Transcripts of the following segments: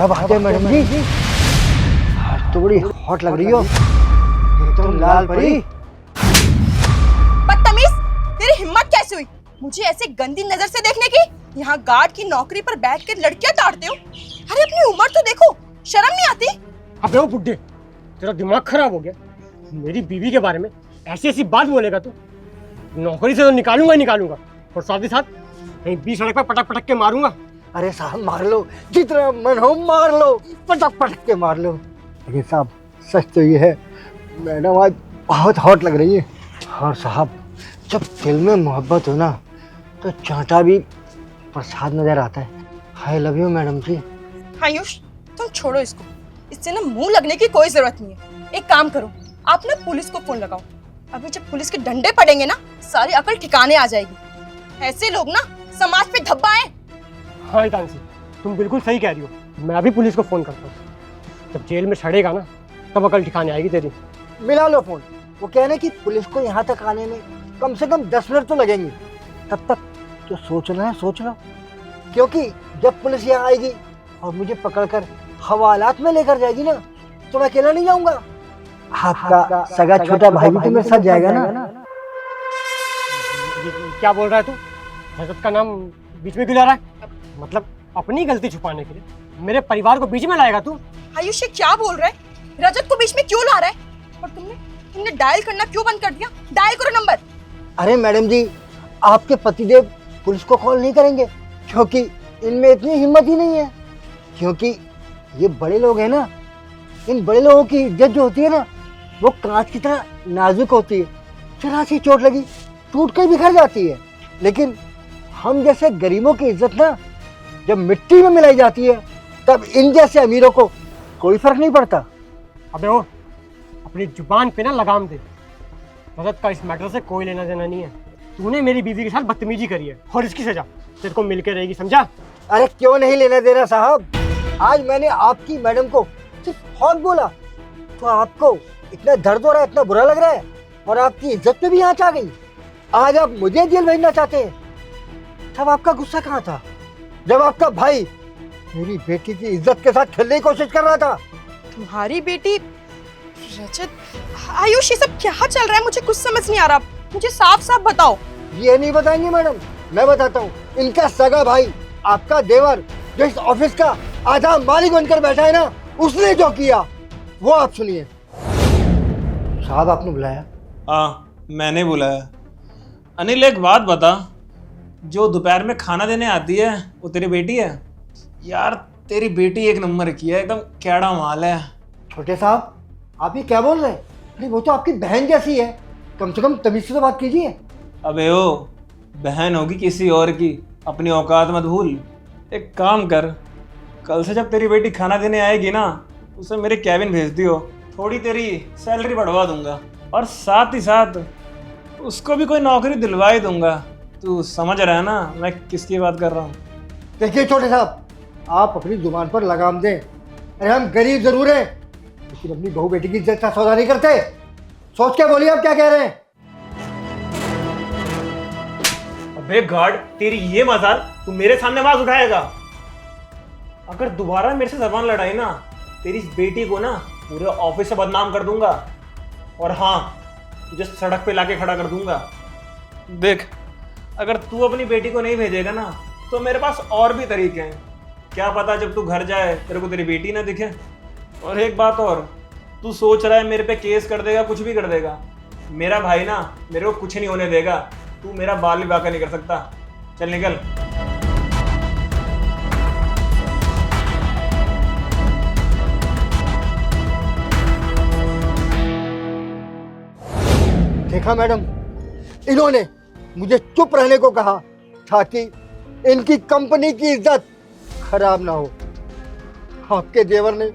क्या बात है मैडम जी, आज तो बड़ी हॉट लग रही हो, एकदम लाल परी। बदतमीज, तेरी हिम्मत कैसे हुई मुझे ऐसे गंदी नजर से देखने की? यहाँ गार्ड की नौकरी पर बैठ के लड़कियां ताड़ते हो। अरे अपनी उम्र तो देखो, शर्म नहीं आती? अबे वो बुड्ढे, तेरा दिमाग खराब हो गया। मेरी बीवी के बारे में ऐसी ऐसी बात बोलेगा तू? नौकरी से तो निकालूंगा ही निकालूंगा, और साथ ही साथ कहीं बीच सड़क पर पटक पटक के मारूंगा। अरे साहब मार लो, जितना मन हो मार लो, पटक पटक के मार लो। लेकिन साहब सच तो ये है, मैडम आज बहुत हॉट लग रही है। और साहब जब दिल में मोहब्बत हो ना तो चांटा भी प्रसाद नजर आता है। आई लव यू मैडम जी। आयुष तुम छोड़ो इसको, इससे ना मुंह लगने की कोई जरूरत नहीं है। एक काम करो, आप ना पुलिस को फोन लगाओ। अभी जब पुलिस के डंडे पड़ेंगे ना, सारी अकल ठिकाने आ जाएगी। ऐसे लोग ना समाज पे धब्बा है। हाँ हितांशी, तुम बिल्कुल सही कह रही हो। मैं अभी पुलिस को फोन करता हूँ। जब जेल में सड़ेगा ना तब अकल ठिकाने आएगी तेरी। मिला लो फोन। वो कहने की पुलिस को यहाँ तक आने में कम से कम 10 मिनट तो लगेंगे। तब तक जो सोचना है सोच लो, क्योंकि जब पुलिस यहाँ आएगी और मुझे पकड़कर हवालात में लेकर जाएगी ना तो मैं अकेला नहीं जाऊंगा। आपका सगा छोटा भाई भी तो मेरे साथ जाएगा ना। ये क्या बोल रहा है तू? रजत का नाम बीच में क्यों ला रहा है? मतलब अपनी गलती छुपाने के लिए मेरे परिवार को बीच में लाएगा तू? आयुष ये क्या बोल रहा है? रजत को बीच में क्यों ला रहा है? और तुमने डायल करना क्यों बंद कर दिया? डायल करो नंबर। अरे मैडम जी, आपके पतिदेव पुलिस को कॉल नहीं करेंगे क्योंकि इनमें इतनी हिम्मत ही नहीं है। क्योंकि ये बड़े लोग हैं ना, इन बड़े लोगों की इज्जत जो होती है ना वो कांच की तरह नाजुक होती है। जरा सी चोट लगी टूट कर बिखर जाती है। लेकिन हम जैसे गरीबों की इज्जत ना जब मिट्टी में मिलाई जाती है तब इन जैसे अमीरों को कोई फर्क नहीं पड़ता। अबे ओ, अपनी जुबान पे ना लगाम दे। रजत का इस मैटर से कोई लेना देना नहीं है। तूने मेरी बीवी के साथ बदतमीजी करी है और इसकी सजा तेरे को मिलके रहेगी, समझा? अरे क्यों नहीं लेना देना साहब, आज मैंने आपकी मैडम को सिर्फ हॉट बोला तो आपको इतना दर्द हो रहा है, इतना बुरा लग रहा है और आपकी इज्जत पे भी आंच आ गई। आज आप मुझे जेल भेजना चाहते हैं। तब आपका गुस्सा कहाँ था जब आपका भाई मेरी बेटी की इज्जत के साथ खेलने की कोशिश कर रहा था? तुम्हारी बेटी रजत? आयुष ये सब क्या चल रहा है? मुझे कुछ समझ नहीं आ रहा, मुझे साफ साफ बताओ। ये नहीं बताएंगे मैडम, मैं बताता हूँ। इनका सगा भाई आपका देवर जो इस ऑफिस का आधा मालिक बनकर बैठा है ना, उसने जो किया वो आप सुनिए। साहब आपने बुलाया? हाँ मैंने बुलाया। अनिल एक बात बता, जो दोपहर में खाना देने आती है वो तेरी बेटी है? यार तेरी बेटी एक नंबर की है, एकदम कैड़ा माल है। छोटे साहब आप ये क्या बोल रहे हैं? अरे वो तो आपकी बहन जैसी है, कम से कम तमीज से तो बात कीजिए। अबे ओ, बहन होगी किसी और की, अपनी औकात मत भूल। एक काम कर, कल से जब तेरी बेटी खाना देने आएगी ना उसे मेरे कैबिन भेज दियो, थोड़ी तेरी सैलरी बढ़वा दूंगा और साथ ही साथ उसको भी कोई नौकरी दिलवा ही दूंगा। तू समझ रहा है ना मैं किसकी बात कर रहा हूँ? देखिए छोटे साहब, आप अपनी जुबान पर लगाम दें। अरे हम गरीब जरूर हैं लेकिन अपनी बहू बेटी की इज्जत का सौदा नहीं करते। सोच के बोलिए आप क्या कह रहे हैं। अबे गार्ड, तेरी ये मजाल तू मेरे सामने आवाज उठाएगा? अगर दोबारा मेरे से जबान लड़ाई ना, तेरी इस बेटी को ना पूरे ऑफिस से बदनाम कर दूंगा। और हाँ, तुझे सड़क पे लाके खड़ा कर दूंगा। देख, अगर तू अपनी बेटी को नहीं भेजेगा ना तो मेरे पास और भी तरीके हैं। क्या पता जब तू घर जाए तेरे को तेरी बेटी ना दिखे। और एक बात और, तू सोच रहा है मेरे पे केस कर देगा, कुछ भी कर देगा। मेरा भाई ना मेरे को कुछ नहीं होने देगा। तू मेरा बाल भी बाका नहीं कर सकता। चल निकल। देखा मैडम, इन्होंने मुझे चुप रहने को कहा ताकि इनकी कंपनी की इज्जत खराब ना हो। आपके देवर ने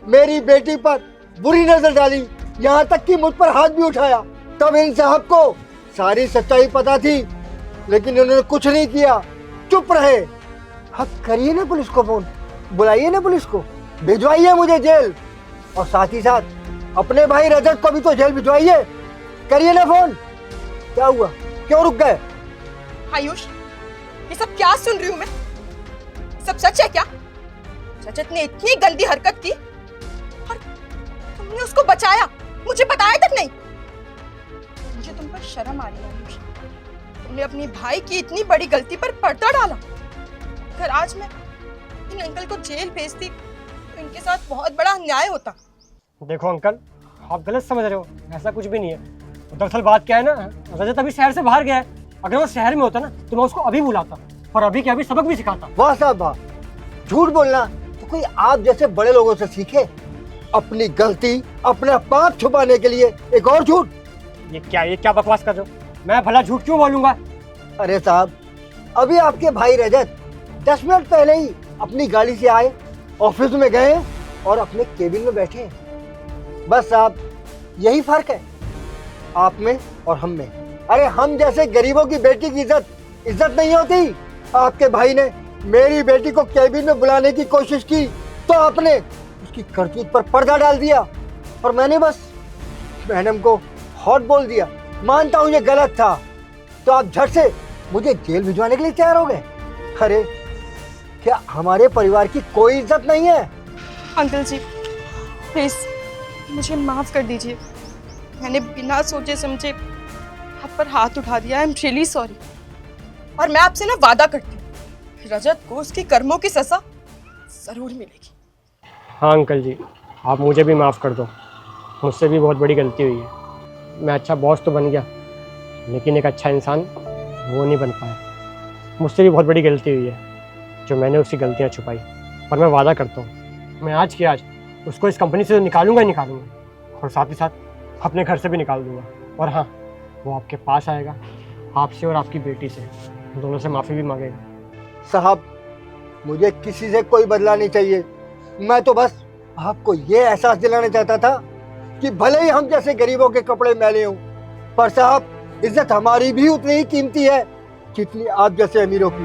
मेरी बेटी पर बुरी नजर डाली, यहाँ तक कि मुझ पर हाथ भी उठाया। तब इन साहब को सारी सच्चाई पता थी लेकिन इन्होंने कुछ नहीं किया, चुप रहे। आप करिए ना पुलिस को फोन, बुलाइए ना पुलिस को, भिजवाइए मुझे जेल। और साथ ही साथ अपने भाई रजत को भी तो जेल भिजवाइए। करिए ना फोन। क्या हुआ, क्यों रुक गए? आयुष ये सब क्या सुन रही हूँ मैं? सब सच है क्या? रजत ने इतनी गंदी हरकत की और तुमने उसको बचाया, मुझे बताया तक नहीं। मुझे तुम पर शर्म आ रही है अनुष। तुमने अपने भाई की इतनी बड़ी गलती पर पर्दा डाला। अगर आज मैं इन अंकल को जेल भेजती तो इनके साथ बहुत बड़ा अन्याय होता। देखो अंकल, आप गलत समझ रहे हो, ऐसा कुछ भी नहीं है। दरअसल बात क्या है ना, रजत अभी शहर से बाहर गया है। अगर वो शहर में होता ना तो मैं उसको अभी बुलाता और अभी के अभी सबक भी सिखाता। वाह साहब वाह, झूठ बोलना तो कोई आप जैसे बड़े लोगों से सीखे। अपनी गलती, अपना पाप छुपाने के लिए एक और झूठ। ये क्या बकवास कर रहे हो? मैं भला झूठ क्यों बोलूंगा? अरे साहब, अभी आपके भाई रजत 10 मिनट पहले ही अपनी गाड़ी से आए, ऑफिस में गए और अपने केबिन में बैठे। बस साहब, यही फर्क है आप में और हम में। अरे हम जैसे गरीबों की बेटी की इज्जत नहीं होती। आपके भाई ने मेरी बेटी को केबिन में बुलाने की कोशिश की तो आपने उसकी करतूत पर पर्दा डाल दिया और मैंने बस मैडम को हॉट बोल दिया। मानता हूं ये गलत था, तो आप झट से मुझे जेल भिजवाने के लिए तैयार हो गए। अरे क्या हमारे परिवार की कोई इज्जत नहीं है? अंकल जी प्लीज मुझे माफ कर दीजिए। मैंने बिना सोचे समझे आप पर हाथ उठा दिया। I am really sorry. और मैं आपसे ना वादा करती हूँ, रजत को उसके कर्मों की सजा जरूर मिलेगी। हाँ अंकल जी, आप मुझे भी माफ़ कर दो। मुझसे भी बहुत बड़ी गलती हुई है। मैं अच्छा बॉस तो बन गया, लेकिन एक अच्छा इंसान वो नहीं बन पाया। मुझसे भी बहुत बड़ी गलती हुई है जो मैंने उसकी गलतियाँ छुपाई। पर मैं वादा करता हूँ, मैं आज के आज उसको इस कंपनी से तो निकालूंगा ही निकालूंगा, और साथ ही साथ अपने घर से भी निकाल दूंगा। और हाँ, वो आपके पास आएगा, आपसे और आपकी बेटी से, दोनों से माफ़ी भी मांगेगा। साहब, मुझे किसी से कोई बदला नहीं चाहिए। मैं तो बस आपको ये एहसास दिलाना चाहता था कि भले ही हम जैसे गरीबों के कपड़े मैले हों, पर साहब इज्जत हमारी भी उतनी ही कीमती है जितनी आप जैसे अमीरों की।